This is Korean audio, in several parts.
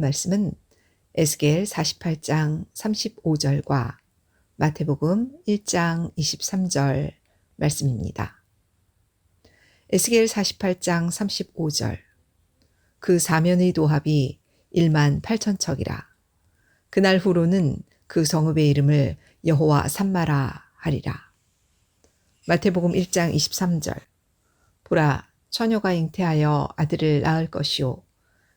말씀은 에스겔 48장 35절과 마태복음 1장 23절 말씀입니다. 에스겔 48장 35절 그 사면의 도합이 1만 8천 척이라. 그날 후로는 그 성읍의 이름을 여호와 삼마라 하리라. 마태복음 1장 23절 보라 처녀가 잉태하여 아들을 낳을 것이요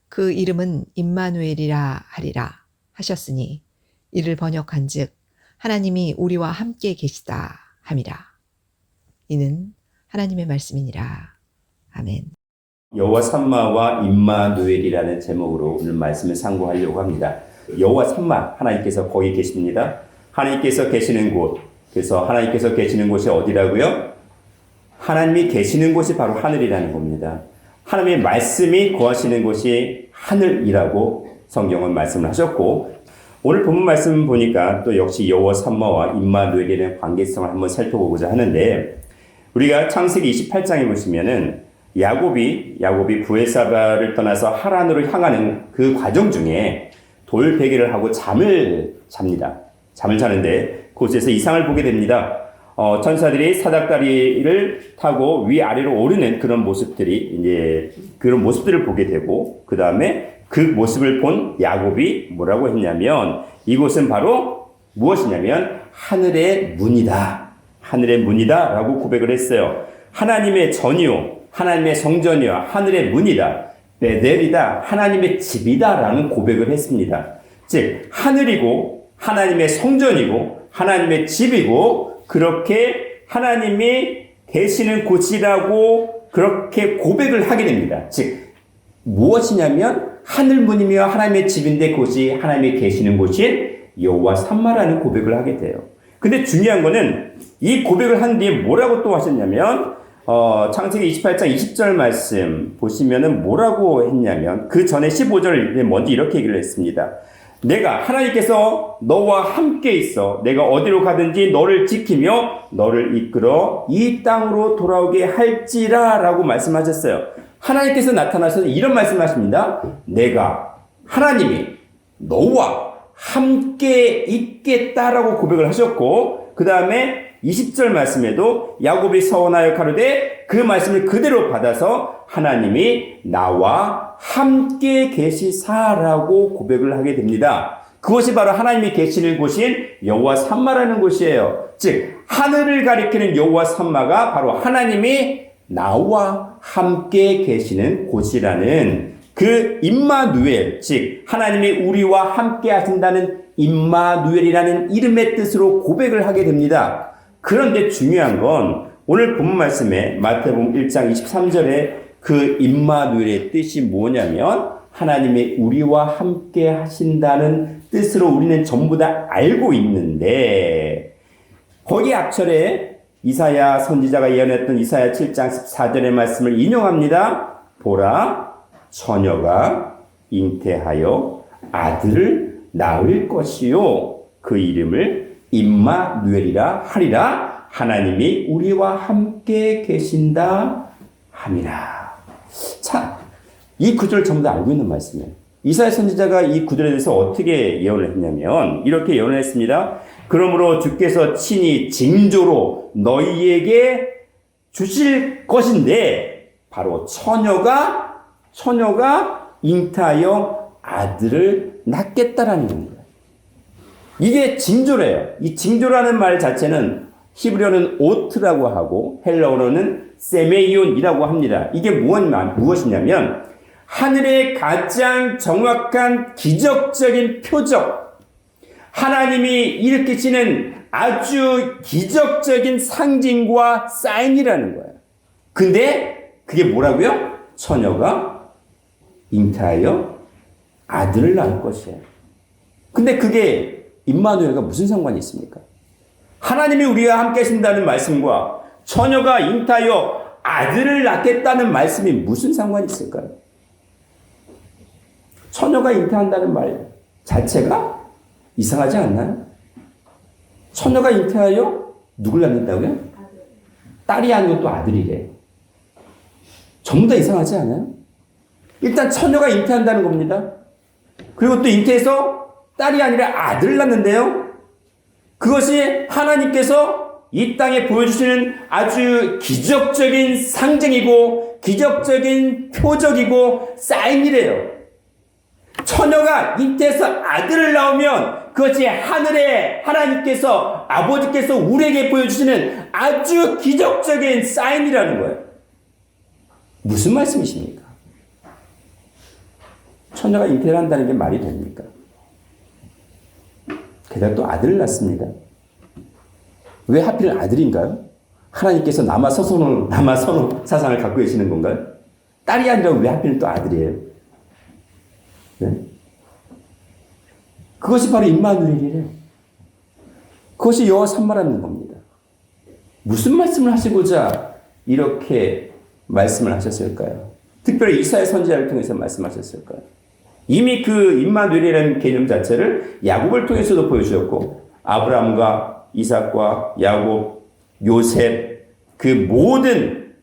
그 이름은 임마누엘이라 하리라 하셨으니 이를 번역한즉 하나님이 우리와 함께 계시다 함이라. 이는 하나님의 말씀이니라. 아멘. 여호와 삼마와 임마누엘이라는 제목으로 오늘 말씀을 상고하려고 합니다. 여호와 삼마, 하나님께서 거기 계십니다. 하나님께서 계시는 곳, 그래서 하나님께서 계시는 곳이 어디라고요? 하나님이 계시는 곳이 바로 하늘이라는 겁니다. 하나님의 말씀이 거하시는 곳이 하늘이라고 성경은 말씀을 하셨고, 오늘 본문 말씀 보니까 또 역시 여호와 삼마와 임마누엘이라는 관계성을 한번 살펴보고자 하는데, 우리가 창세기 28장에 보시면은 야곱이 브엘사바를 떠나서 하란으로 향하는 그 과정 중에 돌베개를 하고 잠을 잡니다. 잠을 자는데 그곳에서 이상을 보게 됩니다. 천사들이 사닥다리를 타고 위아래로 오르는 그런 모습들을 보게 되고, 그 다음에 그 모습을 본 야곱이 뭐라고 했냐면, 이곳은 바로 무엇이냐면 하늘의 문이다. 하늘의 문이다 라고 고백을 했어요. 하나님의 전이요, 하나님의 성전이요, 하늘의 문이다. 베델이다, 하나님의 집이다 라는 고백을 했습니다. 즉 하늘이고 하나님의 성전이고 하나님의 집이고 그렇게 하나님이 계시는 곳이라고 그렇게 고백을 하게 됩니다. 즉 무엇이냐면 하늘문이며 하나님의 집인데 그곳이 하나님이 계시는 곳인 여호와 삼마라는 고백을 하게 돼요. 근데 중요한 거는 이 고백을 한 뒤에 뭐라고 또 하셨냐면 창세기 28장 20절 말씀 보시면은 뭐라고 했냐면, 그 전에 15절 먼저 이렇게 얘기를 했습니다. 내가 하나님께서 너와 함께 있어 내가 어디로 가든지 너를 지키며 너를 이끌어 이 땅으로 돌아오게 할지라 라고 말씀하셨어요. 하나님께서 나타나셔서 이런 말씀하십니다. 내가 하나님이 너와 함께 있겠다라고 고백을 하셨고, 그 다음에 20절 말씀에도 야곱이 서원하여 가로되 그 말씀을 그대로 받아서 하나님이 나와 함께 계시사라고 고백을 하게 됩니다. 그것이 바로 하나님이 계시는 곳인 여호와 삼마라는 곳이에요. 즉 하늘을 가리키는 여호와 삼마가 바로 하나님이 나와 함께 계시는 곳이라는 그 임마누엘, 즉 하나님이 우리와 함께 하신다는 임마누엘이라는 이름의 뜻으로 고백을 하게 됩니다. 그런데 중요한 건 오늘 본문 말씀에 마태복음 1장 23절에 그 임마누엘의 뜻이 뭐냐면 하나님이 우리와 함께 하신다는 뜻으로 우리는 전부 다 알고 있는데, 거기 앞절에 이사야 선지자가 예언했던 이사야 7장 14절의 말씀을 인용합니다. 보라 처녀가 잉태하여 아들을 낳을 것이요 그 이름을 임마누엘이라 하리라. 하나님이 우리와 함께 계신다 함이라. 자, 이 구절을 전부 다 알고 있는 말씀이에요. 이사야 선지자가 이 구절에 대해서 어떻게 예언을 했냐면 이렇게 예언을 했습니다. 그러므로 주께서 친히 징조로 너희에게 주실 것인데 바로 처녀가 잉태하여 아들을 낳겠다라는 겁니다. 이게 징조래요. 이 징조라는 말 자체는 히브리어는 오트라고 하고 헬라어로는 세메이온이라고 합니다. 이게 무엇이냐면 하늘의 가장 정확한 기적적인 표적, 하나님이 일으키시는 아주 기적적인 상징과 사인이라는 거예요. 근데 그게 뭐라고요? 처녀가 잉태하여 아들을 낳을 것이에요. 근데 그게 임마누엘과 무슨 상관이 있습니까? 하나님이 우리와 함께 하신다는 말씀과 처녀가 잉태하여 아들을 낳겠다는 말씀이 무슨 상관이 있을까요? 처녀가 잉태한다는 말 자체가 이상하지 않나요? 처녀가 잉태하여 누굴 낳는다고요? 딸이 아니고 또 아들이래. 전부 다 이상하지 않아요? 일단 처녀가 잉태한다는 겁니다. 그리고 또 잉태해서 딸이 아니라 아들을 낳는데요. 그것이 하나님께서 이 땅에 보여주시는 아주 기적적인 상징이고 기적적인 표적이고 사인이래요. 처녀가 잉태해서 아들을 낳으면 그것이 하늘에 하나님께서 아버지께서 우리에게 보여주시는 아주 기적적인 사인이라는 거예요. 무슨 말씀이십니까? 처녀가 잉태를 한다는 게 말이 됩니까? 게다가 또 아들을 낳습니다. 왜 하필 아들인가요? 하나님께서 남아선호 사상을 갖고 계시는 건가요? 딸이 아니라 왜 하필 또 아들이에요? 네? 그것이 바로 임마누엘이래요. 그것이 여호와 산마라는 겁니다. 무슨 말씀을 하시고자 이렇게 말씀을 하셨을까요? 특별히 이사야 선지자를 통해서 말씀하셨을까요? 이미 그 임마누엘이라는 개념 자체를 야곱을 통해서도 보여주셨고 아브라함과 이삭과 야곱, 요셉 그 모든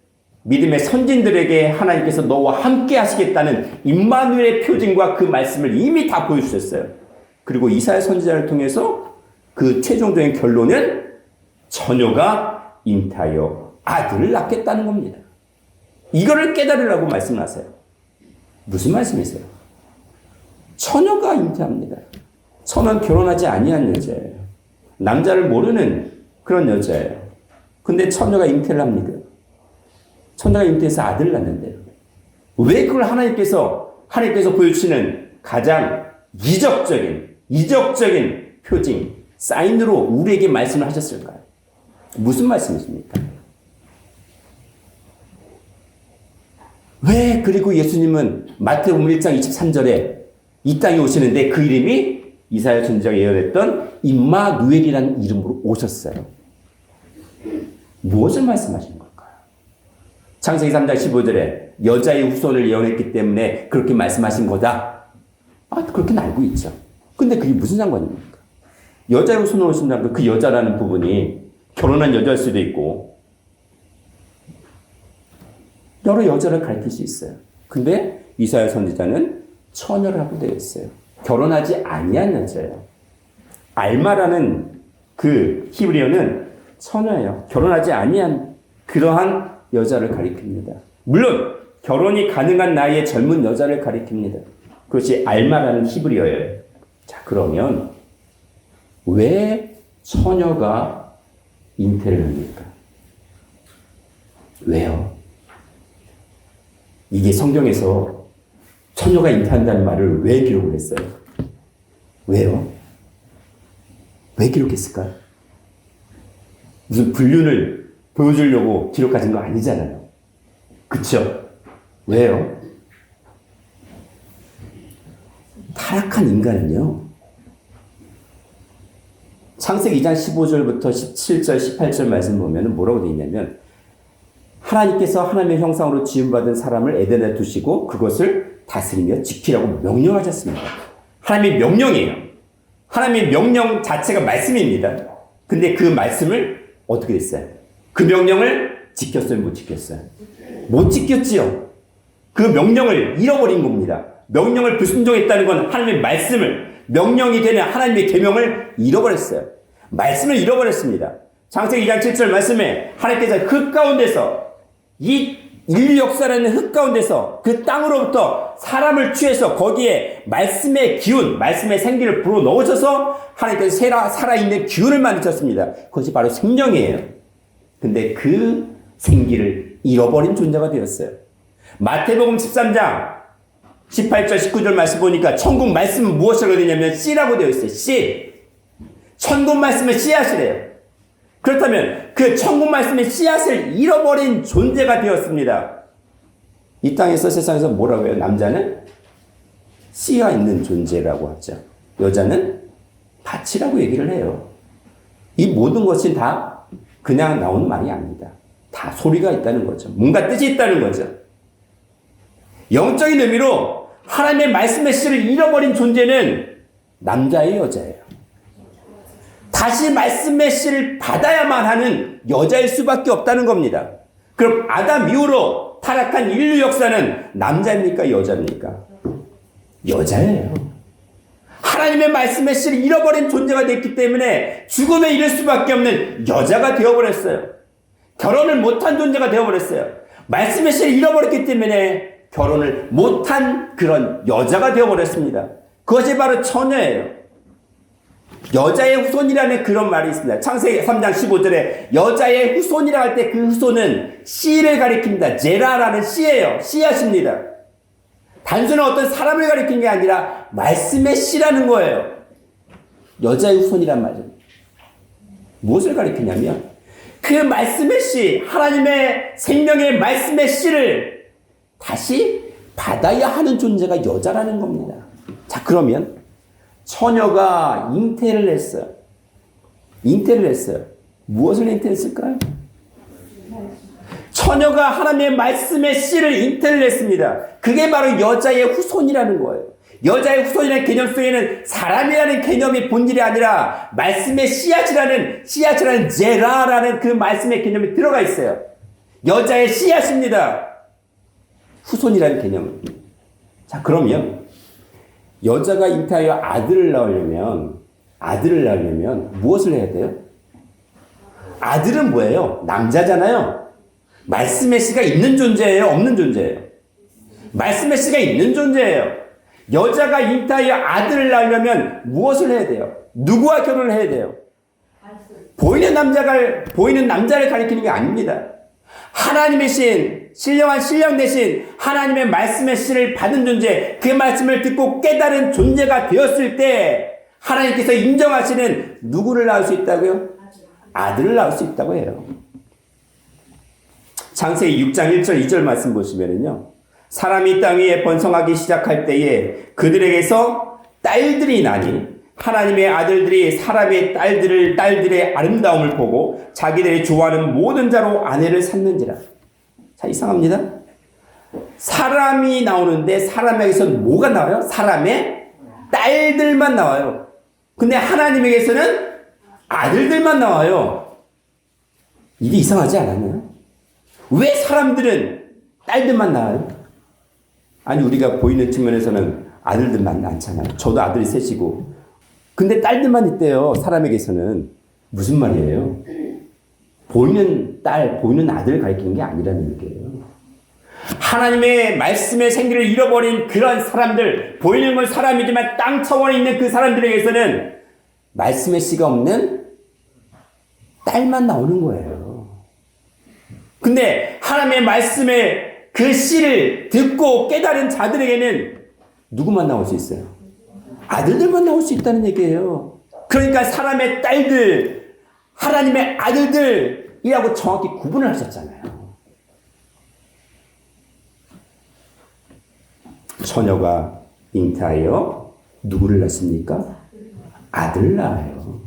믿음의 선진들에게 하나님께서 너와 함께 하시겠다는 임마누엘의 표징과 그 말씀을 이미 다 보여주셨어요. 그리고 이사야 선지자를 통해서 그 최종적인 결론은 처녀가 잉태하여 아들을 낳겠다는 겁니다. 이거를 깨달으라고 말씀하세요. 무슨 말씀이세요? 처녀가 잉태합니다. 처녀는 결혼하지 아니한 여자예요. 남자를 모르는 그런 여자예요. 근데 처녀가 잉태를 합니다. 처녀가 잉태해서 아들을 낳는데요. 왜 그걸 하나님께서 보여주시는 가장 이적적인 표징, 사인으로 우리에게 말씀을 하셨을까요? 무슨 말씀이십니까? 왜 그리고 예수님은 마태복음 1장 23절에 이 땅에 오시는데 그 이름이 이사야 선지자가 예언했던 임마누엘이라는 이름으로 오셨어요. 무엇을 말씀하시는 걸까요? 창세기 3장 15절에 여자의 후손을 예언했기 때문에 그렇게 말씀하신 거다. 그렇게는 알고 있죠. 근데 그게 무슨 상관입니까? 여자의 후손으로 오신다는 그 여자라는 부분이 결혼한 여자일 수도 있고 여러 여자를 가리킬 수 있어요. 근데 이사야 선지자는 처녀를 하고 되어 있어요. 결혼하지 아니한 여자예요. 알마라는 그 히브리어는 처녀예요. 결혼하지 아니한 그러한 여자를 가리킵니다. 물론 결혼이 가능한 나이의 젊은 여자를 가리킵니다. 그것이 알마라는 히브리어예요. 자, 그러면 왜 처녀가 잉태를 합니까? 왜요? 이게 성경에서 처녀가 잉태한다는 말을 왜 기록을 했어요? 왜요? 왜 기록했을까요? 무슨 불륜을 보여주려고 기록하신 거 아니잖아요. 그쵸? 왜요? 타락한 인간은요, 창세기 2장 15절부터 17절, 18절 말씀 보면 뭐라고 되어 있냐면 하나님께서 하나님의 형상으로 지음받은 사람을 에덴에 두시고 그것을 다스리며 지키라고 명령하셨습니다. 하나님의 명령이에요. 하나님의 명령 자체가 말씀입니다. 근데 그 말씀을 어떻게 됐어요? 그 명령을 지켰어요? 못 지켰어요? 못 지켰지요. 그 명령을 잃어버린 겁니다. 명령을 불순종했다는 건 하나님의 말씀을, 명령이 되는 하나님의 계명을 잃어버렸어요. 말씀을 잃어버렸습니다. 창세기 2장 7절 말씀에 하나님께서 흙 가운데서 이 인류 역사라는 흙 가운데서 그 땅으로부터 사람을 취해서 거기에 말씀의 기운, 말씀의 생기를 불어 넣으셔서 하나님께서 살아있는 기운을 만드셨습니다. 그것이 바로 생명이에요. 근데 그 생기를 잃어버린 존재가 되었어요. 마태복음 13장 18절 19절 말씀 보니까 천국 말씀은 무엇이라고 되냐면 씨라고 되어 있어요. 씨. 천국 말씀은 씨앗이래요. 그렇다면 그 천국 말씀의 씨앗을 잃어버린 존재가 되었습니다. 이 땅에서 세상에서 뭐라고 해요? 남자는 씨가 있는 존재라고 하죠. 여자는 밭이라고 얘기를 해요. 이 모든 것이 다 그냥 나오는 말이 아닙니다. 다 소리가 있다는 거죠. 뭔가 뜻이 있다는 거죠. 영적인 의미로 하나님의 말씀의 씨를 잃어버린 존재는 남자예요, 여자예요? 다시 말씀의 씨를 받아야만 하는 여자일 수밖에 없다는 겁니다. 그럼 아담 이후로 타락한 인류 역사는 남자입니까? 여자입니까? 여자예요. 하나님의 말씀의 씨를 잃어버린 존재가 됐기 때문에 죽음에 이를 수밖에 없는 여자가 되어버렸어요. 결혼을 못한 존재가 되어버렸어요. 말씀의 씨를 잃어버렸기 때문에 결혼을 못한 그런 여자가 되어버렸습니다. 그것이 바로 처녀예요. 여자의 후손이라는 그런 말이 있습니다. 창세기 3장 15절에 여자의 후손이라 할 때 그 후손은 씨를 가리킵니다. 제라라는 씨예요. 씨앗입니다. 단순한 어떤 사람을 가리키는 게 아니라 말씀의 씨라는 거예요. 여자의 후손이란 말이죠. 무엇을 가리키냐면 그 말씀의 씨, 하나님의 생명의 말씀의 씨를 다시 받아야 하는 존재가 여자라는 겁니다. 자, 그러면 처녀가 잉태를 했어요. 잉태를 했어요. 무엇을 잉태했을까요? 처녀가 하나님의 말씀의 씨를 잉태를 했습니다. 그게 바로 여자의 후손이라는 거예요. 여자의 후손이라는 개념 속에는 사람이라는 개념이 본질이 아니라 말씀의 씨앗이라는 제라라는 그 말씀의 개념이 들어가 있어요. 여자의 씨앗입니다. 후손이라는 개념은. 자, 그러면 여자가 잉태하여 아들을 낳으려면 무엇을 해야 돼요? 아들은 뭐예요? 남자잖아요. 말씀의 씨가 있는 존재예요? 없는 존재예요? 말씀의 씨가 있는 존재예요. 여자가 잉태하여 아들을 낳으려면 무엇을 해야 돼요? 누구와 결혼을 해야 돼요? 보이는 남자를 가리키는 게 아닙니다. 하나님의 신령한 신령 대신 하나님의 말씀의 씨를 받은 존재, 그 말씀을 듣고 깨달은 존재가 되었을 때 하나님께서 인정하시는 누구를 낳을 수 있다고요? 아들을 낳을 수 있다고 해요. 창세기 6장 1절 2절 말씀 보시면은요, 사람이 땅 위에 번성하기 시작할 때에 그들에게서 딸들이 나니 하나님의 아들들이 사람의 딸들의 아름다움을 보고 자기들이 좋아하는 모든 자로 아내를 삼는지라. 자, 이상합니다. 사람이 나오는데 사람에게서 뭐가 나와요? 사람의 딸들만 나와요. 근데 하나님에게서는 아들들만 나와요. 이게 이상하지 않았나요? 왜 사람들은 딸들만 나와요? 아니, 우리가 보이는 측면에서는 아들들만 많잖아요. 저도 아들이 셋이고. 근데 딸들만 있대요. 사람에게서는. 무슨 말이에요? 보이는 딸, 보이는 아들을 가리키는 게 아니라는 얘기예요. 하나님의 말씀의 생기를 잃어버린 그런 사람들, 보이는 건 사람이지만 땅 차원에 있는 그 사람들에게서는 말씀의 씨가 없는 딸만 나오는 거예요. 근데 하나님의 말씀의 그 씨를 듣고 깨달은 자들에게는 누구만 나올 수 있어요? 아들들만 나올 수 있다는 얘기예요. 그러니까 사람의 딸들, 하나님의 아들들이라고 정확히 구분을 하셨잖아요. 처녀가 잉태하여 누구를 낳습니까? 아들을 낳아요.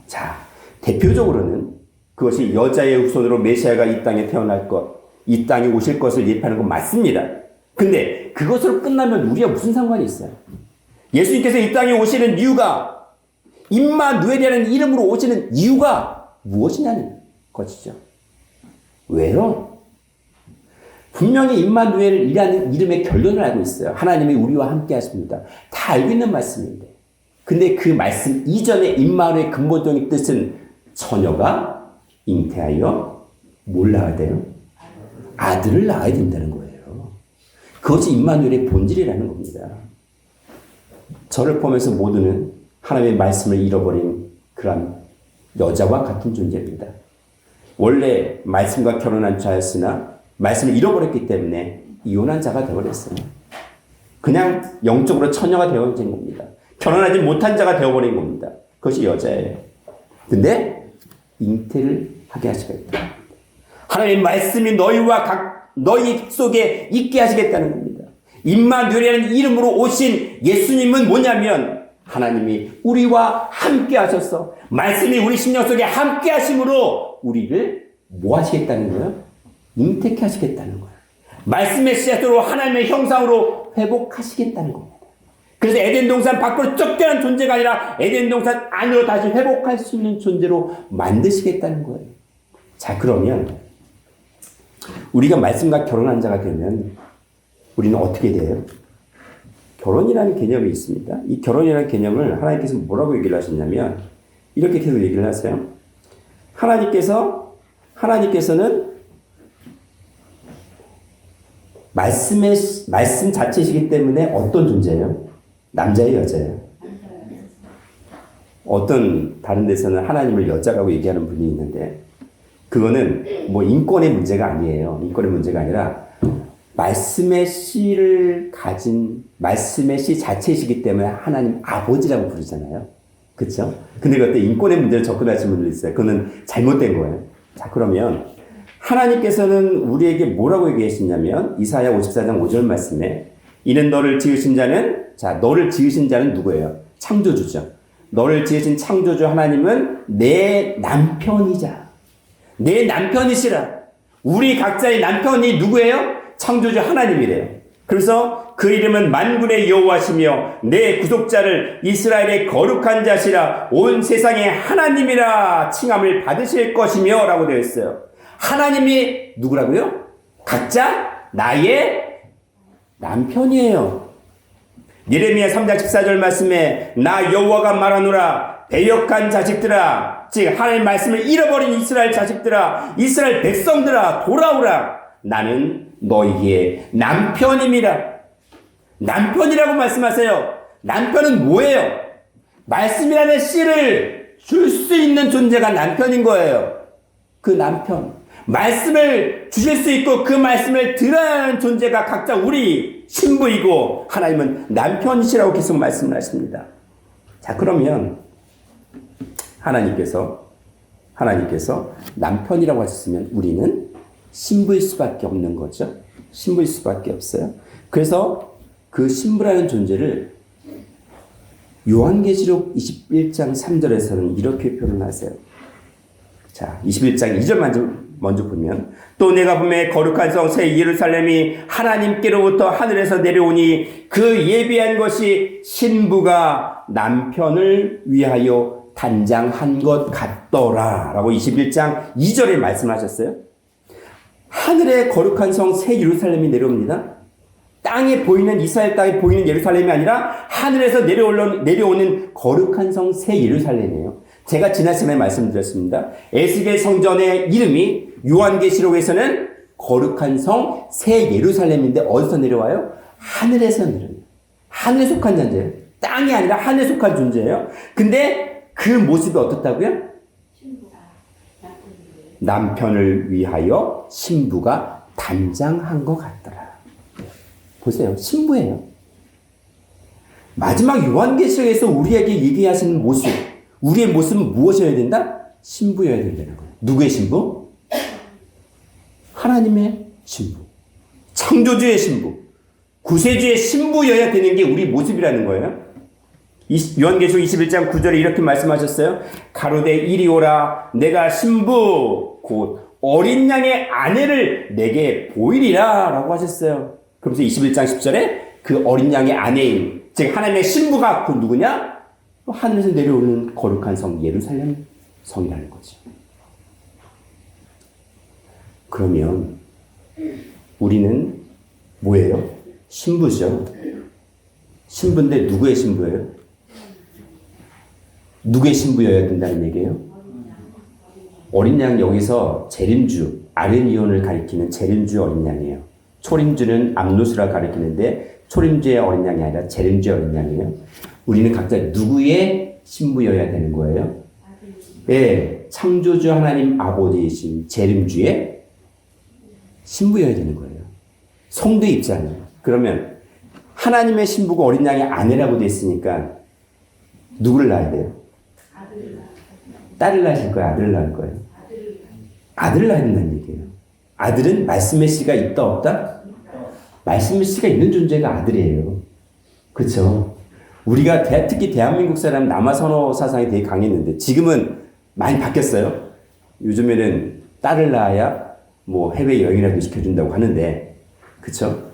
자, 대표적으로는 그것이 여자의 후손으로 메시아가 이 땅에 태어날 것, 이 땅에 오실 것을 예표하는 건 맞습니다. 근데 그것으로 끝나면 우리가 무슨 상관이 있어요? 예수님께서 이 땅에 오시는 이유가, 임마누엘이라는 이름으로 오시는 이유가 무엇이냐는 것이죠. 왜요? 분명히 임마누엘이라는 이름의 결론을 알고 있어요. 하나님이 우리와 함께 하십니다. 다 알고 있는 말씀인데. 근데 그 말씀 이전에 임마누엘의 근본적인 뜻은 처녀가 잉태하여 뭘 낳아야 돼요? 아들을 낳아야 된다는 거예요. 그것이 임마누엘의 본질이라는 겁니다. 저를 포함해서 모두는 하나님의 말씀을 잃어버린 그런 여자와 같은 존재입니다. 원래 말씀과 결혼한 자였으나 말씀을 잃어버렸기 때문에 이혼한 자가 되어버렸어요. 그냥 영적으로 처녀가 되어버린 겁니다. 결혼하지 못한 자가 되어버린 겁니다. 그것이 여자예요. 근데 잉태를 하게 하시겠다. 하나님의 말씀이 너희 속에 있게 하시겠다는 겁니다. 임마누엘이라는 이름으로 오신 예수님은 뭐냐면 하나님이 우리와 함께 하셔서 말씀이 우리 심령 속에 함께 하심으로 우리를 뭐 하시겠다는 거예요? 잉태케 하시겠다는 거예요. 말씀의 씨앗으로 하나님의 형상으로 회복하시겠다는 겁니다. 그래서 에덴 동산 밖으로 쫓겨난 존재가 아니라 에덴 동산 안으로 다시 회복할 수 있는 존재로 만드시겠다는 거예요. 자, 그러면 우리가 말씀과 결혼한 자가 되면 우리는 어떻게 돼요? 결혼이라는 개념이 있습니다. 이 결혼이라는 개념을 하나님께서 뭐라고 얘기를 하셨냐면 이렇게 계속 얘기를 하세요. 하나님께서는 말씀 자체이시기 때문에 어떤 존재예요? 남자예요, 여자예요? 어떤 다른 데서는 하나님을 여자라고 얘기하는 분이 있는데 그거는 뭐 인권의 문제가 아니에요. 인권의 문제가 아니라 말씀의 씨를 가진 말씀의 씨 자체이시기 때문에 하나님 아버지라고 부르잖아요. 그렇죠? 근데 그때 인권의 문제를 접근하시는 분들이 있어요. 그거는 잘못된 거예요. 자, 그러면 하나님께서는 우리에게 뭐라고 얘기하시냐면 이사야 54장 5절 말씀에 이는 너를 지으신 자는 너를 지으신 자는 누구예요? 창조주죠. 너를 지으신 창조주 하나님은 내 남편이자 내 남편이시라. 우리 각자의 남편이 누구예요? 창조주 하나님이래요. 그래서 그 이름은 만군의 여호와시며 내 구속자를 이스라엘의 거룩한 자시라 온 세상의 하나님이라 칭함을 받으실 것이며 라고 되어 있어요. 하나님이 누구라고요? 각자 나의 남편이에요. 예레미야 3장 14절 말씀에 나 여호와가 말하노라 배역한 자식들아 즉 하나님의 말씀을 잃어버린 이스라엘 자식들아 이스라엘 백성들아 돌아오라 나는 너희의 남편임이라. 남편이라고 말씀하세요. 남편은 뭐예요? 말씀이라는 씨를 줄 수 있는 존재가 남편인 거예요. 그 남편 말씀을 주실 수 있고 그 말씀을 들어야 하는 존재가 각자 우리 신부이고 하나님은 남편이시라고 계속 말씀을 하십니다. 자, 그러면 하나님께서 남편이라고 하셨으면 우리는 신부일 수밖에 없는 거죠. 신부일 수밖에 없어요. 그래서 그 신부라는 존재를 요한계시록 21장 3절에서는 이렇게 표현하세요. 자, 21장 2절 먼저 보면 또 내가 보매 거룩한 성 새 예루살렘이 하나님께로부터 하늘에서 내려오니 그 예비한 것이 신부가 남편을 위하여 단장한 것 같더라 라고 21장 2절에 말씀하셨어요. 하늘에 거룩한 성 새 예루살렘이 내려옵니다. 땅에 보이는 이스라엘 땅에 보이는 예루살렘이 아니라 하늘에서 내려오는 거룩한 성 새 예루살렘이에요. 제가 지난 시간에 말씀드렸습니다. 에스겔 성전의 이름이 요한계시록에서는 거룩한 성 새 예루살렘인데 어디서 내려와요? 하늘에서 내려와요. 하늘에 속한 존재예요. 땅이 아니라 하늘에 속한 존재예요. 근데 그 모습이 어떻다고요? 남편을 위하여 신부가 단장한 것 같더라. 보세요. 신부예요. 마지막 요한계시록에서 우리에게 얘기하시는 모습, 우리의 모습은 무엇이어야 된다? 신부여야 된다는 거예요. 누구의 신부? 하나님의 신부. 창조주의 신부. 구세주의 신부여야 되는 게 우리 모습이라는 거예요. 요한계시록 21장 9절에 이렇게 말씀하셨어요. 가로되 이리 오라 내가 신부 곧 어린 양의 아내를 내게 보이리라 라고 하셨어요. 그러면서 21장 10절에 그 어린 양의 아내인 즉 하나님의 신부가 그 누구냐? 하늘에서 내려오는 거룩한 성 예루살렘 성이라는 거죠. 그러면 우리는 뭐예요? 신부죠. 신부인데 누구의 신부예요? 누구의 신부여야 된다는 얘기예요? 어린 양 여기서 재림주, 아르미온을 가리키는 재림주 어린 양이에요. 초림주는 암노스라 가리키는데 초림주의 어린 양이 아니라 재림주의 어린 양이에요. 우리는 각자 누구의 신부여야 되는 거예요? 예, 창조주 하나님 아버지이신 재림주의 신부여야 되는 거예요. 성도의 입장이에요. 그러면 하나님의 신부가 어린 양의 아내라고 돼 있으니까 누구를 낳아야 돼요? 딸을 낳으실 거예요? 아들을 낳을 거예요? 아들을 낳아야 된다는 얘기예요. 아들은 말씀의 씨가 있다 없다? 말씀의 씨가 있는 존재가 아들이에요. 그렇죠? 우리가 특히 대한민국 사람 남아선호 사상이 되게 강했는데 지금은 많이 바뀌었어요. 요즘에는 딸을 낳아야 뭐 해외 여행이라도 시켜준다고 하는데 그렇죠?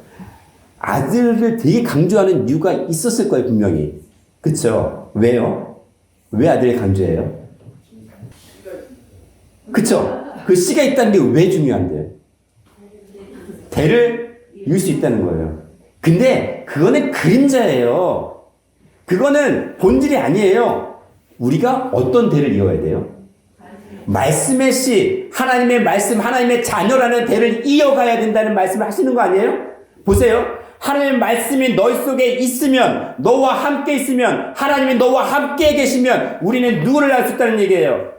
아들을 되게 강조하는 이유가 있었을 거예요. 분명히. 그렇죠? 왜요? 왜 아들을 강조해요? 그렇죠? 그 씨가 있다는 게 왜 중요한데? 대를 이을 수 있다는 거예요. 근데 그거는 그림자예요. 그거는 본질이 아니에요. 우리가 어떤 대를 이어야 돼요? 말씀의 씨, 하나님의 말씀, 하나님의 자녀라는 대를 이어가야 된다는 말씀을 하시는 거 아니에요? 보세요. 하나님의 말씀이 너희 속에 있으면, 너와 함께 있으면, 하나님이 너와 함께 계시면 우리는 누구를 낳을 수 있다는 얘기예요?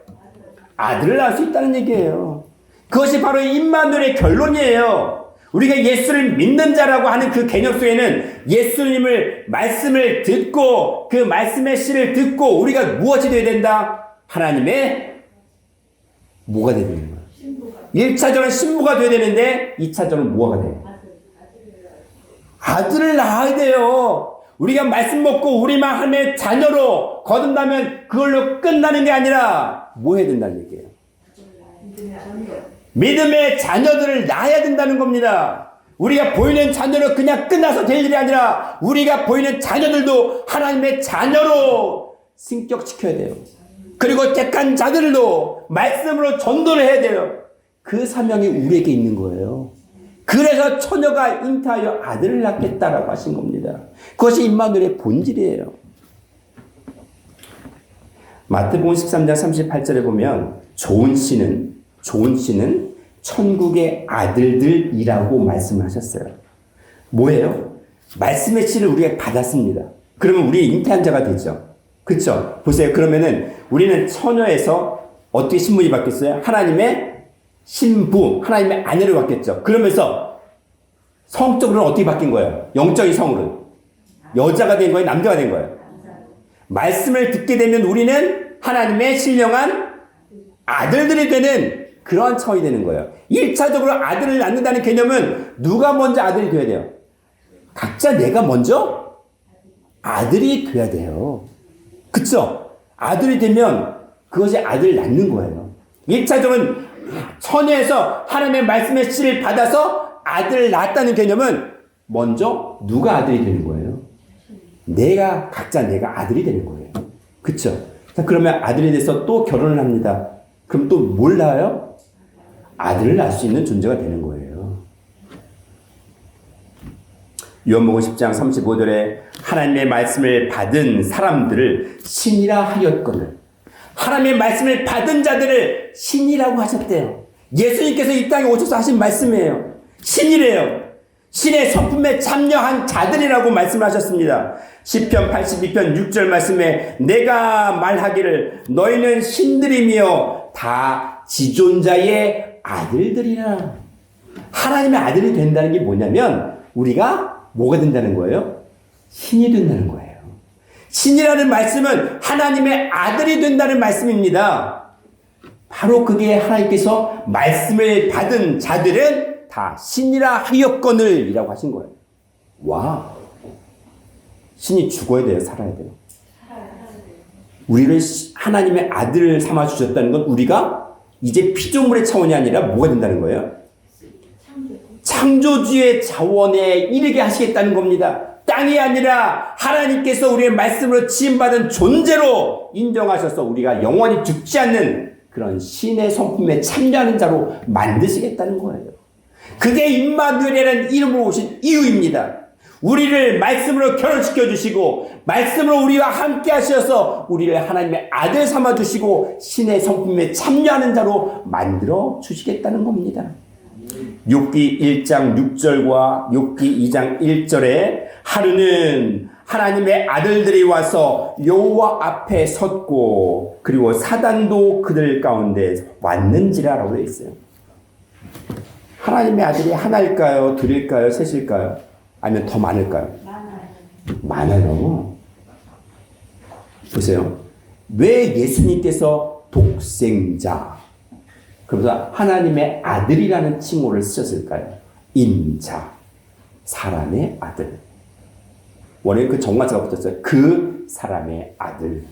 아들을 낳을 수 있다는 얘기예요. 그것이 바로 임마누엘의 결론이에요. 우리가 예수를 믿는 자라고 하는 그 개념 속에는 예수님을 말씀을 듣고 그 말씀의 씨를 듣고 우리가 무엇이 되어야 된다? 하나님의 뭐가 되야 되는 거야? 1차적으로는 신부가 되어야 되는데 2차적으로는 뭐가 돼요? 아들을 낳아야 돼요. 우리가 말씀 먹고 우리만 하나님의 자녀로 거듭나면 그걸로 끝나는 게 아니라 뭐 해야 된다는 얘기예요? 믿음의 자녀들을 낳아야 된다는 겁니다. 우리가 보이는 자녀로 그냥 끝나서 될 일이 아니라 우리가 보이는 자녀들도 하나님의 자녀로 승격시켜야 돼요. 그리고 택한 자들도 말씀으로 전도를 해야 돼요. 그 사명이 우리에게 있는 거예요. 그래서 처녀가 잉태하여 아들을 낳겠다라고 하신 겁니다. 그것이 임마누엘의 본질이에요. 마태복음 13장 38절에 보면 좋은 씨는 천국의 아들들이라고 말씀을 하셨어요. 뭐예요? 말씀의 씨를 우리가 받았습니다. 그러면 우리 잉태한 자가 되죠. 그렇죠? 보세요. 그러면은 우리는 처녀에서 어떻게 신분이 바뀌었어요? 하나님의 신부, 하나님의 아내로 바뀌었죠. 그러면서 성적으로는 어떻게 바뀐 거예요? 영적인 성으로는 여자가 된 거예요? 남자가 된 거예요? 말씀을 듣게 되면 우리는 하나님의 신령한 아들들이 되는 그러한 차원이 되는 거예요. 1차적으로 아들을 낳는다는 개념은 누가 먼저 아들이 돼야 돼요? 각자 내가 먼저 아들이 돼야 돼요. 그쵸? 아들이 되면 그것이 아들을 낳는 거예요. 1차적으로는 처녀에서 하나님의 말씀의 씨를 받아서 아들을 낳았다는 개념은 먼저 누가 아들이 되는 거예요? 각자 내가 아들이 되는 거예요. 그쵸? 자, 그러면 아들이 돼서 또 결혼을 합니다. 그럼 또 뭘 낳아요? 아들을 낳을 수 있는 존재가 되는 거예요. 요한복음 10장 35절에 하나님의 말씀을 받은 사람들을 신이라 하였거늘. 하나님의 말씀을 받은 자들을 신이라고 하셨대요. 예수님께서 이 땅에 오셔서 하신 말씀이에요. 신이래요. 신의 성품에 참여한 자들이라고 말씀하셨습니다. 시편 82편 6절 말씀에 내가 말하기를 너희는 신들이며 다 지존자의 아들들이라. 하나님의 아들이 된다는 게 뭐냐면 우리가 뭐가 된다는 거예요? 신이 된다는 거예요. 신이라는 말씀은 하나님의 아들이 된다는 말씀입니다. 바로 그게 하나님께서 말씀을 받은 자들은 다 신이라 하였거늘 이라고 하신 거예요. 와, 신이 죽어야 돼요? 살아야 돼요? 우리를 하나님의 아들을 삼아주셨다는 건 우리가 이제 피조물의 차원이 아니라 뭐가 된다는 거예요? 창조주의 자원에 이르게 하시겠다는 겁니다. 땅이 아니라 하나님께서 우리의 말씀으로 지음받은 존재로 인정하셔서 우리가 영원히 죽지 않는 그런 신의 성품에 참여하는 자로 만드시겠다는 거예요. 그게 임마누엘이라는 이름으로 오신 이유입니다. 우리를 말씀으로 결혼시켜 주시고 말씀으로 우리와 함께 하셔서 우리를 하나님의 아들 삼아 주시고 신의 성품에 참여하는 자로 만들어 주시겠다는 겁니다. 욥기 1장 6절과 욥기 2장 1절에 하루는 하나님의 아들들이 와서 여호와 앞에 섰고 그리고 사단도 그들 가운데 왔는지라라고 되어 있어요. 하나님의 아들이 하나일까요? 둘일까요? 셋일까요? 아니면 더 많을까요? 많아요. 보세요. 왜 예수님께서 독생자, 그러면서 하나님의 아들이라는 칭호를 쓰셨을까요? 인자, 사람의 아들. 원래 그 정관사가 붙었어요. 그 사람의 아들.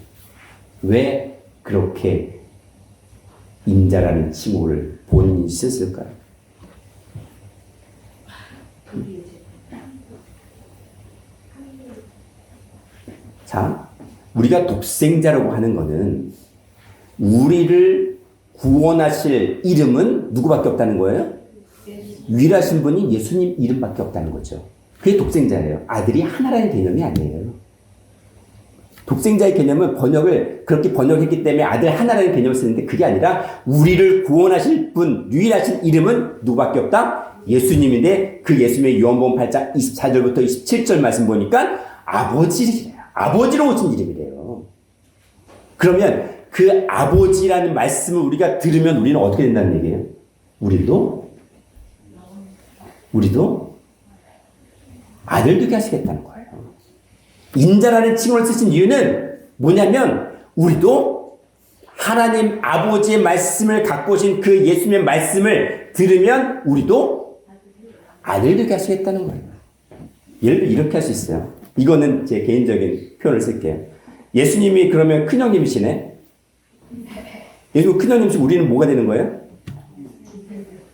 왜 그렇게 인자라는 칭호를 본인이 쓰셨을까요? 자, 우리가 독생자라고 하는 것은 우리를 구원하실 이름은 누구밖에 없다는 거예요? 유일하신 분이 예수님 이름밖에 없다는 거죠. 그게 독생자예요. 아들이 하나라는 개념이 아니에요. 독생자의 개념은 번역을 그렇게 번역했기 때문에 아들 하나라는 개념을 쓰는데 그게 아니라 우리를 구원하실 분, 유일하신 이름은 누구밖에 없다? 예수님인데 그 예수님의 요한복음 8장 24절부터 27절 말씀 보니까 아버지로 오신 이름이래요. 그러면 그 아버지라는 말씀을 우리가 들으면 우리는 어떻게 된다는 얘기예요? 우리도 아들 되게 하시겠다는 거예요. 인자라는 칭호를 쓰신 이유는 뭐냐면 우리도 하나님 아버지의 말씀을 갖고 오신 그 예수님의 말씀을 들으면 우리도 아들 되게 하시겠다는 거예요. 예를 들어 이렇게 할 수 있어요. 이거는 제 개인적인 표현을 쓸게요. 예수님이 그러면 큰형님이시네. 예수님 큰형님이시면 우리는 뭐가 되는 거예요?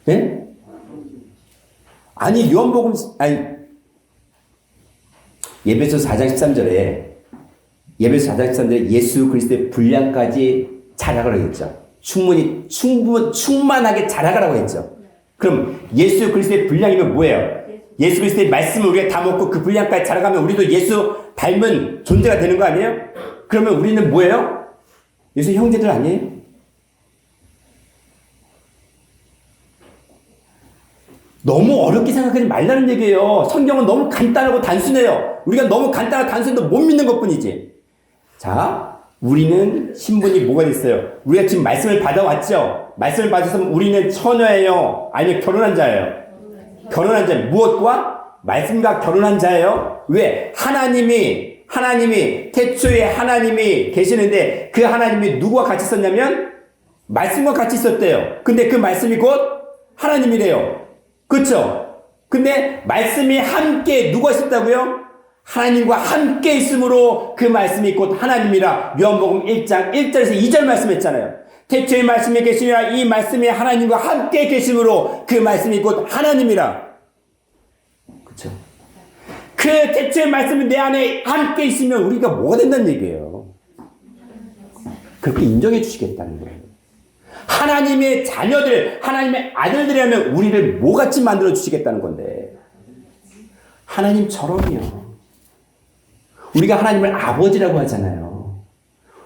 네? 아니 요한복음 예배소 4장 13절에 예수 그리스도의 분량까지 자라가라고 했죠. 충만하게 자라가라고 했죠. 그럼 예수 그리스도의 분량이면 뭐예요? 예수 그리스도의 말씀을 우리가 다 먹고 그 분량까지 자라가면 우리도 예수 닮은 존재가 되는 거 아니에요? 그러면 우리는 뭐예요? 예수 형제들 아니에요? 너무 어렵게 생각하지 말라는 얘기예요. 성경은 너무 간단하고 단순해요. 우리가 너무 간단하고 단순해도 못 믿는 것뿐이지. 자, 우리는 신분이 뭐가 됐어요? 우리가 지금 말씀을 받아왔죠? 말씀을 받아서 우리는 처녀예요? 아니면 결혼한 자예요? 결혼한 자. 무엇과? 말씀과 결혼한 자예요? 왜? 하나님이 태초에 하나님이 계시는데 그 하나님이 누구와 같이 있었냐면 말씀과 같이 있었대요. 근데 그 말씀이 곧 하나님이래요. 그렇죠? 근데 말씀이 함께 누가 있었다고요? 하나님과 함께 있으므로 그 말씀이 곧 하나님이라 요한복음 1장 1절에서 2절 말씀했잖아요. 태초에 말씀이 계시니라 이 말씀이 하나님과 함께 계심으로 그 말씀이 곧 하나님이라. 그렇죠? 그 태초의 말씀이 내 안에 함께 있으면 우리가 뭐가 된다는 얘기예요. 그렇게 인정해 주시겠다는 거예요. 하나님의 자녀들, 하나님의 아들들이라면 우리를 뭐같이 만들어 주시겠다는 건데 하나님처럼요. 우리가 하나님을 아버지라고 하잖아요.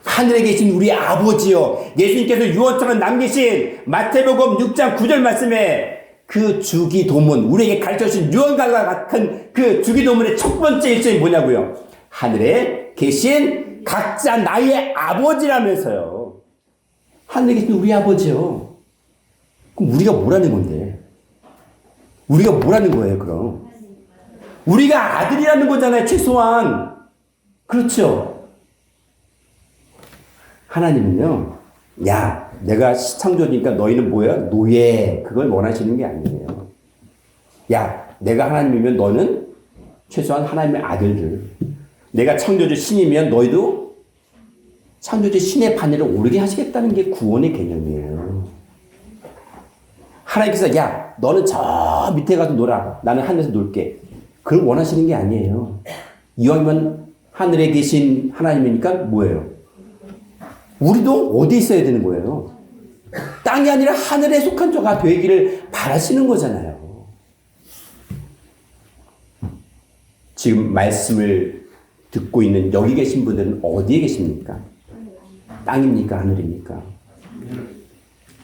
하늘에 계신 우리 아버지요. 예수님께서 유언처럼 남기신 마태복음 6장 9절 말씀에 그 주기도문, 우리에게 가르쳐주신 유언과 같은 그 주기도문의 첫 번째 일정이 뭐냐고요? 하늘에 계신 각자 나의 아버지라면서요. 하늘에 계신 우리 아버지요. 그럼 우리가 뭐라는 건데? 우리가 뭐라는 거예요, 그럼? 우리가 아들이라는 거잖아요, 최소한. 그렇죠? 하나님은요, 야, 내가 창조주니까 너희는 뭐야? 노예. 그걸 원하시는 게 아니에요. 야, 내가 하나님이면 너는 최소한 하나님의 아들들. 내가 창조주 신이면 너희도 창조주 신의 반열에 오르게 하시겠다는 게 구원의 개념이에요. 하나님께서 야, 너는 저 밑에 가서 놀아. 나는 하늘에서 놀게. 그걸 원하시는 게 아니에요. 이왕이면 하늘에 계신 하나님이니까 뭐예요? 우리도 어디 있어야 되는 거예요? 땅이 아니라 하늘에 속한 자가 되기를 바라시는 거잖아요. 지금 말씀을 듣고 있는 여기 계신 분들은 어디에 계십니까? 땅입니까? 하늘입니까?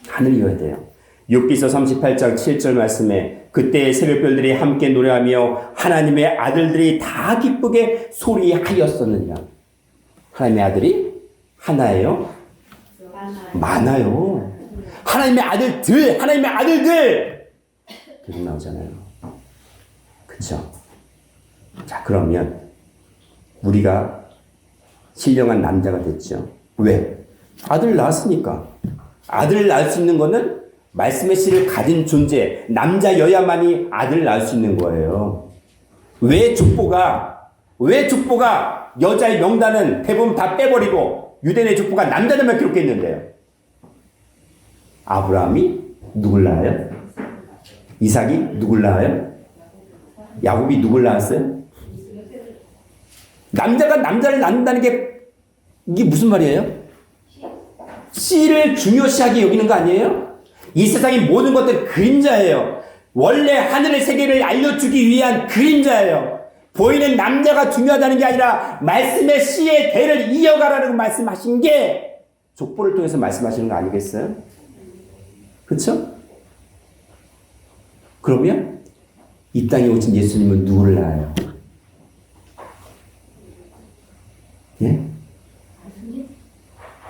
하늘이어야 돼요. 욥기서 38장 7절 말씀에 그때 새벽별들이 함께 노래하며 하나님의 아들들이 다 기쁘게 소리하였었느냐. 하나님의 아들이 하나예요? 많아요. 하나님의 아들들! 계속 나오잖아요. 그쵸? 자, 그러면 우리가 신령한 남자가 됐죠. 왜? 아들을 낳았으니까. 아들을 낳을 수 있는 거는 말씀의 씨를 가진 존재, 남자여야만이 아들을 낳을 수 있는 거예요. 왜 족보가 여자의 명단은 대부분 다 빼버리고 유대인의 족보가 남자들만 기록해 있는데요. 아브라함이 누굴 낳아요? 이삭이 누굴 낳아요? 야곱이 누굴 낳았어요? 남자가 남자를 낳는다는 게 이게 무슨 말이에요? 씨를 중요시하게 여기는 거 아니에요? 이 세상의 모든 것들 그림자예요. 원래 하늘의 세계를 알려주기 위한 그림자예요. 보이는 남자가 중요하다는 게 아니라 말씀의 씨의 대를 이어가라는 말씀하신 게 족보를 통해서 말씀하시는 거 아니겠어요? 그렇죠? 그러면 이 땅에 오신 예수님은 누구를 낳아요? 예?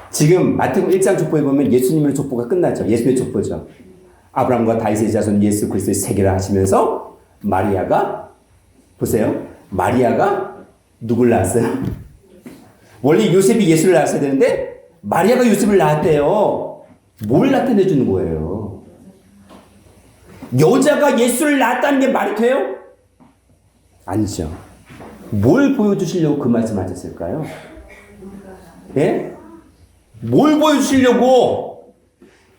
지금 마태복음 1장 족보에 보면 예수님의 족보가 끝나죠. 예수님의 족보죠. 아브라함과 다윗의 자손 예수 그리스도의 세계를 하시면서 마리아가 보세요. 마리아가 누굴 낳았어요? 원래 요셉이 예수를 낳았어야 되는데 마리아가 요셉을 낳았대요. 뭘 나타내 주는 거예요? 여자가 예수를 낳았다는 게 말이 돼요? 아니죠. 뭘 보여주시려고 그 말씀 하셨을까요? 예? 뭘 보여주시려고?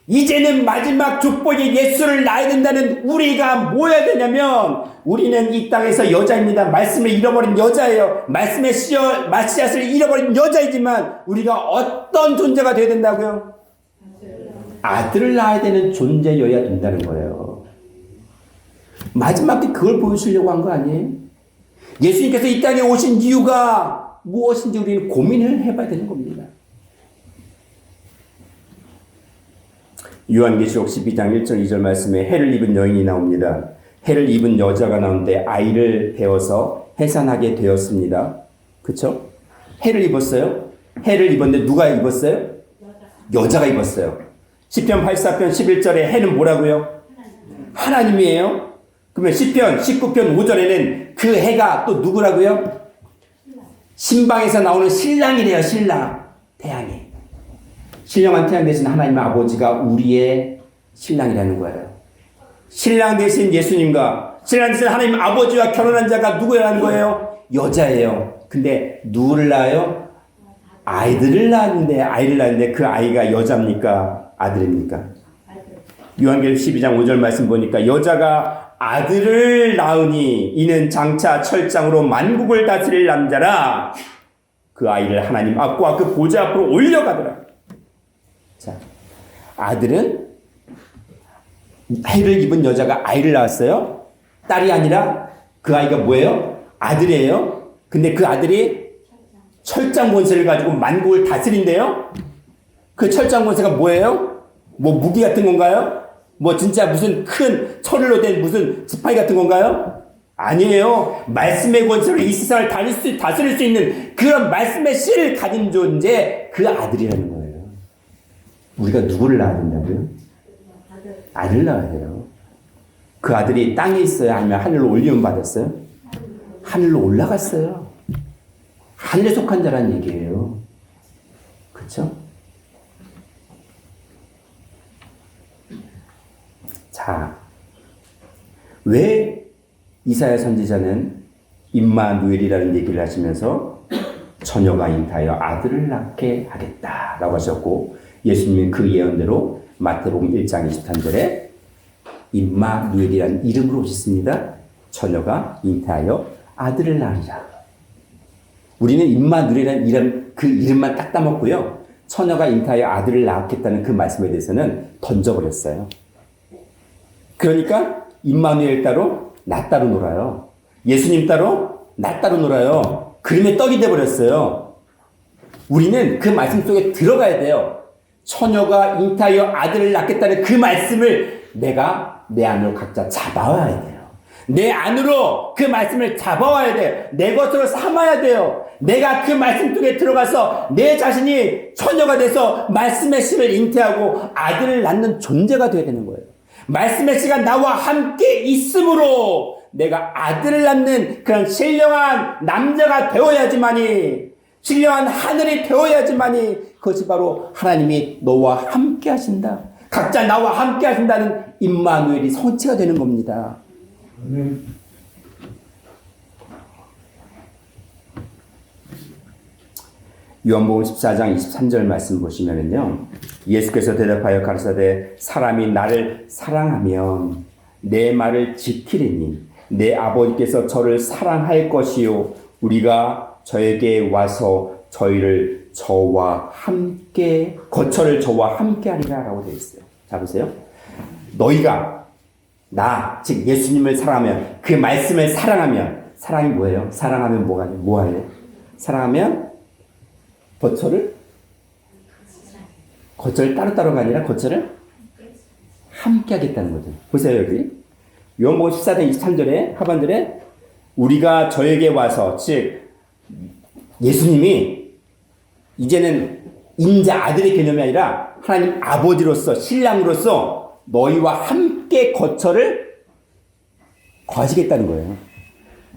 이제는 마지막 족보에 예수를 낳아야 된다는 우리가 뭐 해야 되냐면 우리는 이 땅에서 여자입니다. 말씀을 잃어버린 여자예요. 말씀의 마시앗을 잃어버린 여자이지만 우리가 어떤 존재가 되어야 된다고요? 아들을 낳아야 되는 존재여야 된다는 거예요. 마지막 때 그걸 보여주려고 한 거 아니에요? 예수님께서 이 땅에 오신 이유가 무엇인지 우리는 고민을 해봐야 되는 겁니다. 요한계시록 12장 1절 2절 말씀에 해를 입은 여인이 나옵니다. 해를 입은 여자가 나오는데 아이를 배워서 해산하게 되었습니다. 그렇죠? 해를 입었어요. 해를 입었는데 누가 입었어요? 여자가 입었어요. 시편 84편 11절에 해는 뭐라고요? 하나님이에요. 그러면 시편 19편 5절에는 그 해가 또 누구라고요? 신방에서 나오는 신랑이래요. 신랑. 태양이. 신령한 태양 대신 하나님 아버지가 우리의 신랑이라는 거예요. 신랑 대신 예수님과 신랑 대신 하나님 아버지와 결혼한 자가 누구라는 거예요? 여자예요. 근데 누구를 낳아요? 아이들을 낳았는데 그 아이가 여자입니까? 아들입니까? 요한계시록 12장 5절 말씀 보니까 여자가 아들을 낳으니 이는 장차 철장으로 만국을 다스릴 남자라. 그 아이를 하나님 앞과 그 보좌 앞으로 올려가더라. 자, 아들은 해를 입은 여자가 아이를 낳았어요. 딸이 아니라 그 아이가 뭐예요? 아들이에요. 근데 그 아들이 철장 권세를 가지고 만국을 다스린대요. 그 철장 권세가 뭐예요? 뭐 무기 같은 건가요? 뭐 진짜 무슨 큰 철로 된 무슨 지팡이 같은 건가요? 아니에요. 말씀의 권세로 이 세상을 다스릴 수 있는 그런 말씀의 씨를 가진 존재, 그 아들이라는 거예요. 우리가 누구를 낳아야 된다고요? 아들을 낳아야 돼요. 그 아들이 땅에 있어요? 아니면 하늘로 올리움 받았어요? 하늘로 올라갔어요. 하늘에 속한 자라는 얘기예요. 그렇죠? 자, 왜 이사야 선지자는 임마누엘이라는 얘기를 하시면서 처녀가 잉타하여 아들을 낳게 하겠다라고 하셨고, 예수님은 그 예언대로 마태복음 1장 23절에 임마누엘이라는 이름으로 오셨습니다. 처녀가 잉타하여 아들을 낳으리라. 우리는 임마누엘이라는 이름, 그 이름만 딱 따먹고요. 처녀가 잉타하여 아들을 낳겠다는 그 말씀에 대해서는 던져버렸어요. 그러니까 임마누엘 따로 나 따로 놀아요. 예수님 따로 나 따로 놀아요. 그림의 떡이 돼버렸어요. 우리는 그 말씀 속에 들어가야 돼요. 처녀가 잉타하여 아들을 낳겠다는 그 말씀을 내가 내 안으로 각자 잡아와야 돼요. 내 안으로 그 말씀을 잡아와야 돼요. 내 것으로 삼아야 돼요. 내가 그 말씀 속에 들어가서 내 자신이 처녀가 돼서 말씀의 씨를 잉태하고 아들을 낳는 존재가 되어야 되는 거예요. 말씀의 씨가 나와 함께 있으므로 내가 아들을 낳는 그런 신령한 남자가 되어야지만이, 신령한 하늘이 되어야지만이 그것이 바로 하나님이 너와 함께 하신다, 각자 나와 함께 하신다는 임마누엘이 성취가 되는 겁니다. 요한복음 14장 23절 말씀 보시면은요, 예수께서 대답하여 가르치되 사람이 나를 사랑하면 내 말을 지키리니 내 아버지께서 저를 사랑할 것이요 우리가 저에게 와서 저와 함께 하리라 라고 되어 있어요. 자 보세요. 너희가 나, 즉 예수님을 사랑하면, 그 말씀을 사랑하면, 사랑이 뭐예요? 사랑하면 뭐 해요? 사랑하면 거처를 따로따로가 아니라 거처를 함께 하겠다는 거죠. 보세요, 여기. 요한복음 14장 23절에 하반절에 우리가 저에게 와서, 즉 예수님이 이제는 인자 아들의 개념이 아니라 하나님 아버지로서 신랑으로서 너희와 함께 거처를 거하시겠다는 거예요.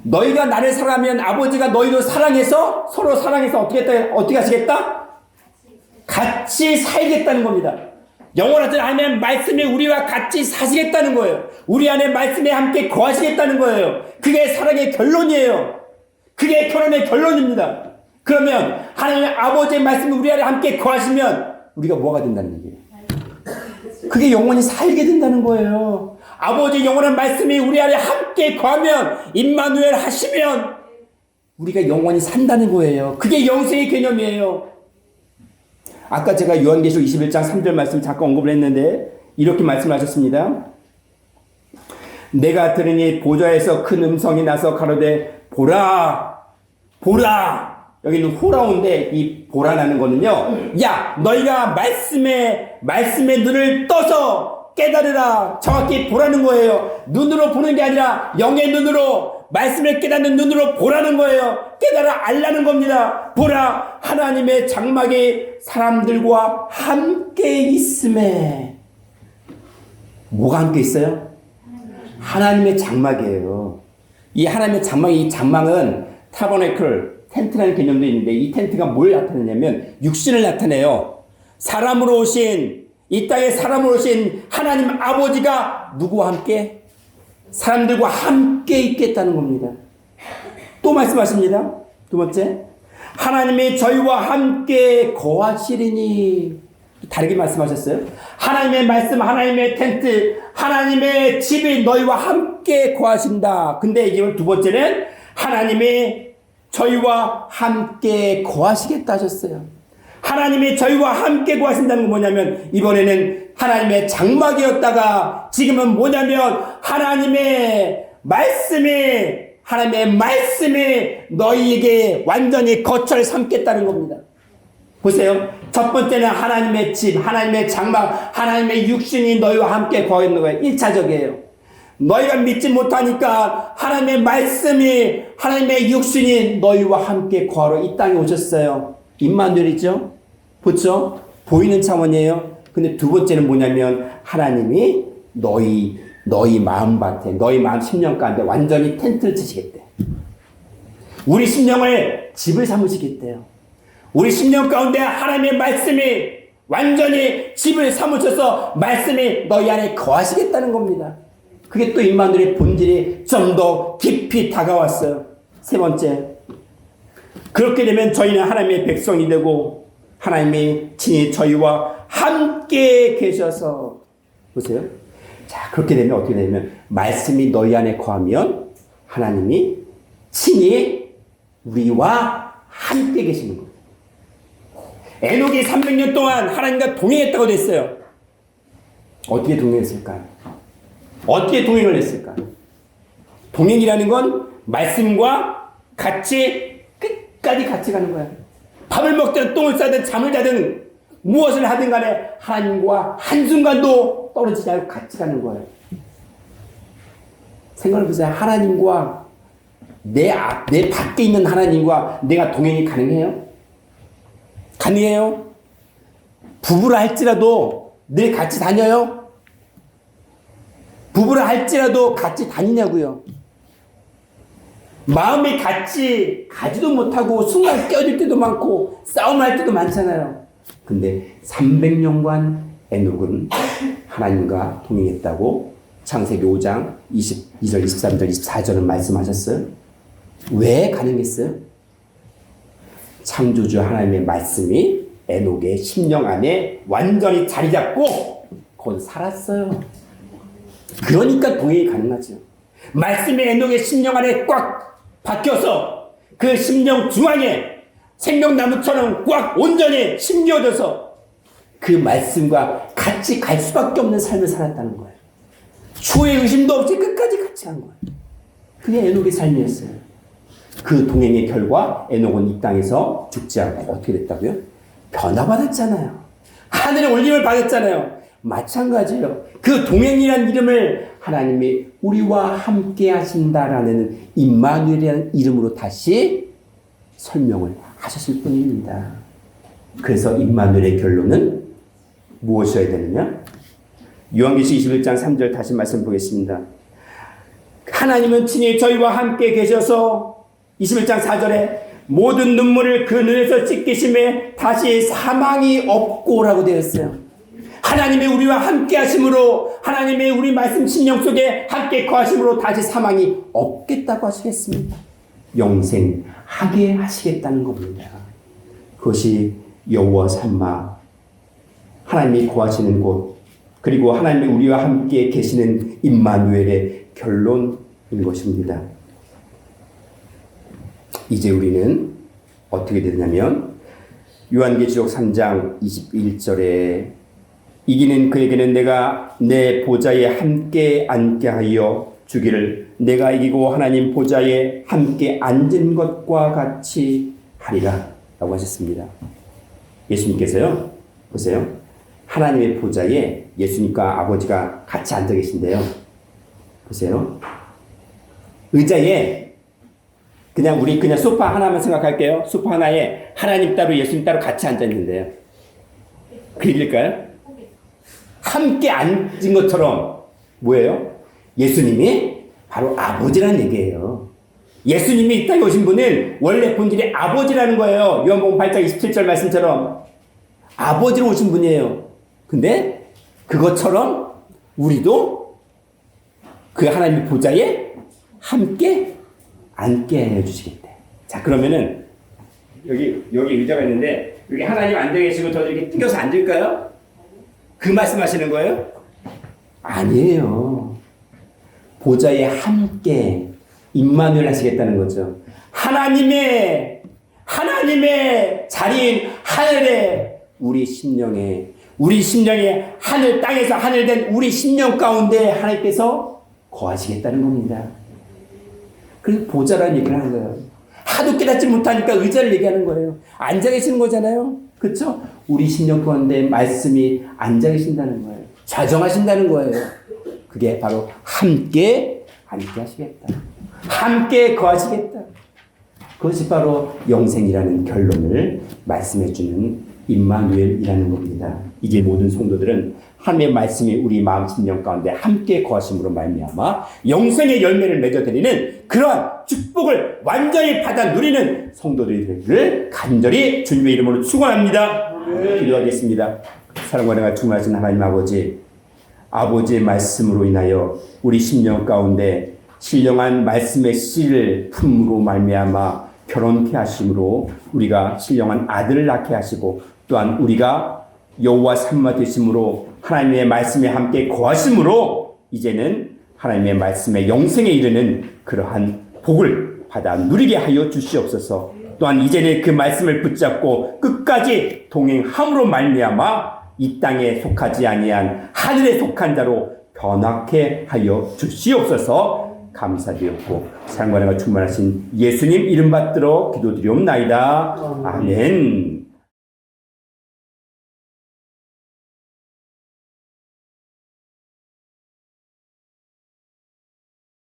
너희가 나를 사랑하면 아버지가 너희도 사랑해서 서로 사랑해서 어떻게 하시겠다? 같이 살겠다는 겁니다. 영원하지 않으면 말씀이 우리와 같이 사시겠다는 거예요. 우리 안에 말씀에 함께 거하시겠다는 거예요. 그게 사랑의 결론이에요. 그게 결혼의 결론입니다. 그러면 하나님 아버지의 말씀이 우리 안에 함께 거하시면 우리가 뭐가 된다는 얘기예요? 그게 영원히 살게 된다는 거예요. 아버지의 영원한 말씀이 우리 안에 함께 거하면 임마누엘 하시면 우리가 영원히 산다는 거예요. 그게 영생의 개념이에요. 아까 제가 요한계시록 21장 3절 말씀 잠깐 언급을 했는데 이렇게 말씀하셨습니다. 내가 들으니 보좌에서 큰 음성이 나서 가로되 보라 보라. 여기는 호라운데 이 보라라는 거는요. 야 너희가 말씀의 눈을 떠서 깨달으라. 정확히 보라는 거예요. 눈으로 보는 게 아니라 영의 눈으로 말씀을 깨닫는 눈으로 보라는 거예요. 깨달아 알라는 겁니다. 보라 하나님의 장막이 사람들과 함께 있음에. 뭐가 함께 있어요? 하나님의 장막이에요. 이 하나님의 이 장막은 타버네클, 텐트라는 개념도 있는데 이 텐트가 뭘 나타내냐면 육신을 나타내요. 사람으로 오신 이 땅에 사람으로 오신 하나님 아버지가 누구와 함께? 사람들과 함께 있겠다는 겁니다. 또 말씀하십니다. 두 번째, 하나님이 저희와 함께 거하시리니. 다르게 말씀하셨어요. 하나님의 말씀, 하나님의 텐트, 하나님의 집이 너희와 함께 거하신다. 근데 이제 두 번째는 하나님이 저희와 함께 거하시겠다 하셨어요. 하나님이 저희와 함께 거하신다는 건 뭐냐면 이번에는 하나님의 장막이었다가 지금은 뭐냐면 하나님의 말씀이 너희에게 완전히 거처를 삼겠다는 겁니다. 보세요. 첫 번째는 하나님의 집, 하나님의 장막, 하나님의 육신이 너희와 함께 거하는 거예요. 1차적이에요. 너희가 믿지 못하니까 하나님의 말씀이 하나님의 육신이 너희와 함께 거하러 이 땅에 오셨어요. 임마누엘이죠. 그렇죠? 보이는 차원이에요. 근데 두 번째는 뭐냐면 하나님이 너희 마음밭에 너희 마음 심령 가운데 완전히 텐트를 치시겠대. 우리 심령을 집을 삼으시겠대요. 우리 심령 가운데 하나님의 말씀이 완전히 집을 삼으셔서 말씀이 너희 안에 거하시겠다는 겁니다. 그게 또 임마누엘의 본질이 좀 더 깊이 다가왔어요. 세 번째, 그렇게 되면 저희는 하나님의 백성이 되고 하나님이 친히 저희와 함께 계셔서 보세요. 자, 그렇게 되면 어떻게 되냐면 말씀이 너희 안에 거하면 하나님이 친히 우리와 함께 계시는 거예요. 에녹이 300년 동안 하나님과 동행했다고 됐어요. 어떻게 동행했을까요? 어떻게 동행을 했을까요? 동행이라는 건 말씀과 같이 끝까지 같이 가는 거예요. 밥을 먹든 똥을 싸든 잠을 자든 무엇을 하든 간에 하나님과 한순간도 떨어지지 않고 같이 가는 거예요. 생각해보세요. 하나님과 내 밖에 있는 하나님과 내가 동행이 가능해요? 가능해요? 부부라 할지라도 늘 같이 다녀요? 부부라 할지라도 같이 다니냐고요? 마음이 같이 가지도 못하고 순간 껴질 때도 많고 싸움할 때도 많잖아요. 근데 300년간 에녹은 하나님과 동행했다고 창세기 5장 22절, 23절, 24절은 말씀하셨어요. 왜 가능했어요? 창조주 하나님의 말씀이 에녹의 심령 안에 완전히 자리 잡고 거기서 살았어요. 그러니까 동행이 가능하죠. 말씀이 에녹의 심령 안에 꽉 박혀서 그 심령 중앙에 생명나무처럼 꽉 온전히 심겨져서 그 말씀과 같이 갈 수밖에 없는 삶을 살았다는 거예요. 추후의 의심도 없이 끝까지 같이 한 거예요. 그게 에녹의 삶이었어요. 그 동행의 결과 에녹은 이 땅에서 죽지 않고 어떻게 됐다고요? 변화받았잖아요. 하늘에 올림을 받았잖아요. 마찬가지예요. 그 동행이라는 이름을 하나님이 우리와 함께 하신다라는 임마누엘이라는 이름으로 다시 설명을 하셨을 뿐입니다. 그래서 임마누엘의 결론은 무엇이어야 되느냐? 요한계시 21장 3절 다시 말씀 보겠습니다. 하나님은 친히 저희와 함께 계셔서 21장 4절에 모든 눈물을 그 눈에서 찢기심에 다시 사망이 없고라고 되어 있어요. 하나님의 우리와 함께 하심으로, 하나님의 우리 말씀 심령 속에 함께 거하심으로 다시 사망이 없겠다고 하시겠습니다. 영생하게 하시겠다는 겁니다. 그것이 여호와 삼마, 하나님이 거하시는 곳, 그리고 하나님이 우리와 함께 계시는 임마누엘의 결론인 것입니다. 이제 우리는 어떻게 되냐면 요한계시록 3장 21절에 이기는 그에게는 내가 내 보좌에 함께 앉게 하여 주기를 내가 이기고 하나님 보좌에 함께 앉은 것과 같이 하리라 라고 하셨습니다. 예수님께서요, 보세요. 하나님의 보좌에 예수님과 아버지가 같이 앉아 계신데요. 보세요. 의자에 우리 소파 하나만 생각할게요. 소파 하나에 하나님 따로 예수님 따로 같이 앉아 있는데요. 그 얘기일까요? 함께 앉은 것처럼 뭐예요? 예수님이 바로 아버지라는 얘기예요. 예수님이 이 땅에 오신 분은 원래 본질이 아버지라는 거예요. 요한복음 8장 27절 말씀처럼 아버지로 오신 분이에요. 근데 그것처럼 우리도 그 하나님의 보좌에 함께 앉게 해주시겠대. 자, 그러면은 여기 의자가 있는데 여기 하나님 앉아 계시고 저 이렇게 튕겨서 앉을까요? 그 말씀하시는 거예요? 아니에요. 보좌에 함께 임마누엘 하시겠다는 거죠. 하나님의 자리인 하늘에 우리 심령에 하늘 땅에서 하늘된 우리 심령 가운데 하나님께서 거하시겠다는 겁니다. 그래서 보좌라는 얘기를 하는 거예요. 하도 깨닫지 못하니까 의자를 얘기하는 거예요. 앉아 계시는 거잖아요. 그렇죠? 우리 심령 가운데 말씀이 앉아 계신다는 거예요. 좌정하신다는 거예요. 그게 바로 함께 하시겠다. 함께 거하시겠다. 그것이 바로 영생이라는 결론을 말씀해 주는 임마누엘이라는 겁니다. 이제 모든 성도들은 하나님의 말씀이 우리 마음 심령 가운데 함께 거하심으로 말미암아 영생의 열매를 맺어드리는 그러한 축복을 완전히 받아 누리는 성도들이 되기를 간절히 주님의 이름으로 축원합니다. 기도하겠습니다. 사랑과 은혜가 충만하신 하나님 아버지의 말씀으로 인하여 우리 심령 가운데 신령한 말씀의 씨를 품으로 말미암아 결혼케 하심으로 우리가 신령한 아들을 낳게 하시고 또한 우리가 여호와 삼마 되심으로 하나님의 말씀에 함께 거하심으로 이제는 하나님의 말씀에 영생에 이르는 그러한 복을 받아 누리게 하여 주시옵소서. 또한 이제는 그 말씀을 붙잡고 끝까지 동행함으로 말미암아 이 땅에 속하지 아니한 하늘에 속한 자로 변화케 하여 주시옵소서. 감사드렸고 사랑과 은혜가 충만하신 예수님 이름 받들어 기도드리옵나이다. 아멘.